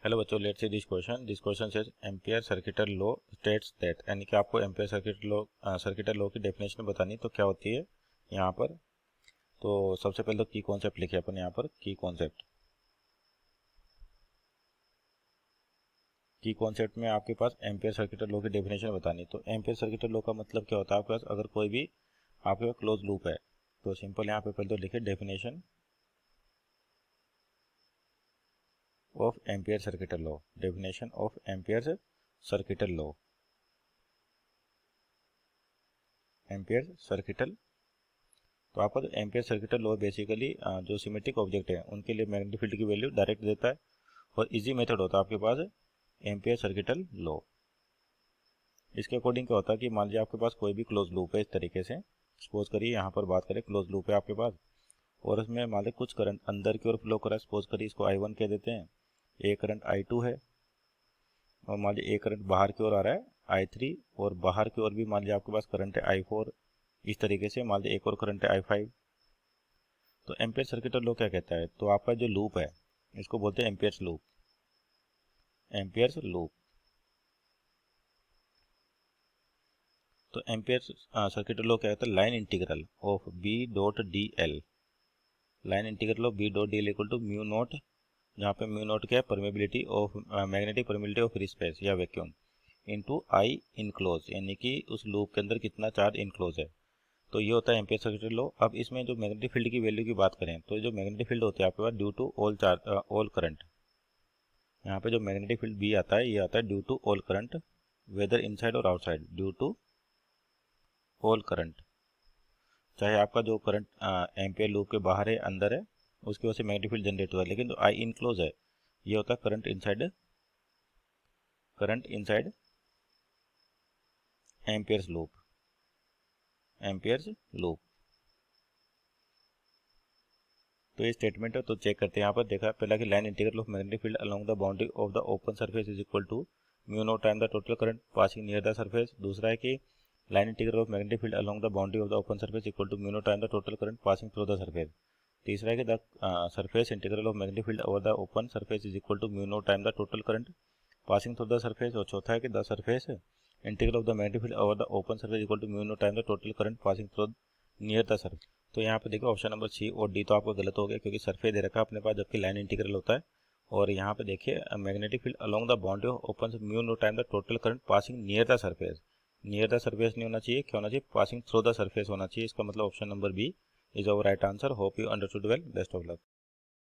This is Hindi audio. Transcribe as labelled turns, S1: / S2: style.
S1: हेलो बच्चों, let's see this question says ampere circuital law states that, यानी कि आपको एम्पियर सर्किटल लॉ की डेफिनेशन बतानी तो क्या होती है यहाँ पर। तो सबसे पहले तो की कॉन्सेप्ट लिखे अपन यहाँ पर। की कॉन्सेप्ट में आपके पास एम्पियर सर्किटल लॉ की डेफिनेशन बतानी। तो एम्पियर सर्किटल लॉ का मतलब क्या होता है आपके पास, अगर कोई भी आपके पास क्लोज लूप है तो सिंपल यहाँ पे पहले तो लिखे definition of ampere circuital law, definition of ampere circuital law, ampere circuital. तो आपका जो एम्पियर सर्किटल लॉ बेसिकली जो सिमेट्रिक ऑब्जेक्ट है उनके लिए मैग्नेटिक फील्ड की वैल्यू डायरेक्ट देता है, और इजी मेथड होता है आपके पास एम्पियर सर्किटल लॉ। इसके अकॉर्डिंग क्या होता है कि मान लीजिए आपके पास कोई भी क्लोज लूप है, इस तरीके से सपोज करिए यहाँ पर बात करें, क्लोज लूप है आपके पास और उसमें मान लीजिए कुछ करंट अंदर की ओर फ्लो कर रहा है। सपोज करिए इसको I1 कह देते हैं, एक करंट I2 है, और मान लीजिए एक करंट बाहर की ओर आ रहा है I3, और बाहर की ओर भी मान लीजिए आपके पास करंट है I4। इस तरीके से मान लीजिए एक और करंट है I5। तो एम्पियर सर्किटल लॉ क्या कहता है, तो आपका जो लूप है इसको बोलते हैं एम्पियर्स लूप, एम्पियर्स लूप। तो एम्पियर सर्किटल लॉ क्या कहता है, line integral of B dot d l, line integral of B dot d l equal to mu naught, जहाँ पे म्यू नॉट क्या है, permeability of magnetic permeability of free space या वैक्यूम, इनटू आई इनक्लोज, यानी कि उस लूप के अंदर कितना चार्ज इनक्लोज है। तो ये होता है एम्पियर सर्किटल लॉ। अब इसमें जो मैग्नेटिक फील्ड की वैल्यू की बात करें, तो जो मैग्नेटिक फील्ड होती है आपके पास due to all charge all current, यहाँ पे जो मैग्नेटिक फील्ड बी आता है ये आता है due to all current, whether inside और outside, due to all current. चाहे आपका जो करंट एम्पियर लूप के बाहर है अंदर है, उसकी वजह से मैग्नेटिक फील्ड जनरेट हुआ है, लेकिन जो आई इनक्लोज है ये होता है current inside amperes loop, Ampere's loop. तो ये स्टेटमेंट है, तो चेक करते हैं। यहाँ पर देखा पहला कि line integral of magnetic field along the boundary of the open surface is equal to mu naught time the total current passing near the surface. दूसरा है कि line integral of magnetic field along the boundary of the open surface equal to mu naught time the total current passing through the surface. तीसरा है कि the surface integral of magnetic field over the open surface is equal to mu naught time the total current passing through the surface. और चौथा है कि the surface integral of the magnetic field over the open surface equal to mu naught time the total current passing through near the surface. तो यहाँ पे देखिए ऑप्शन नंबर सी और डी तो आपका गलत हो गया, क्योंकि सरफेस दे रखा है अपने पास जबकि लाइन इंटीग्रल होता है। और यहाँ पे देखिए magnetic field along the boundary of open mu naught time the total current passing near the surface, near the surface नहीं होना चाहिए, क्या होना चाहिए, पासिंग थ्रू द सरफेस होना चाहिए। इसका मतलब option number B is our right answer. Hope you understood well, best of luck.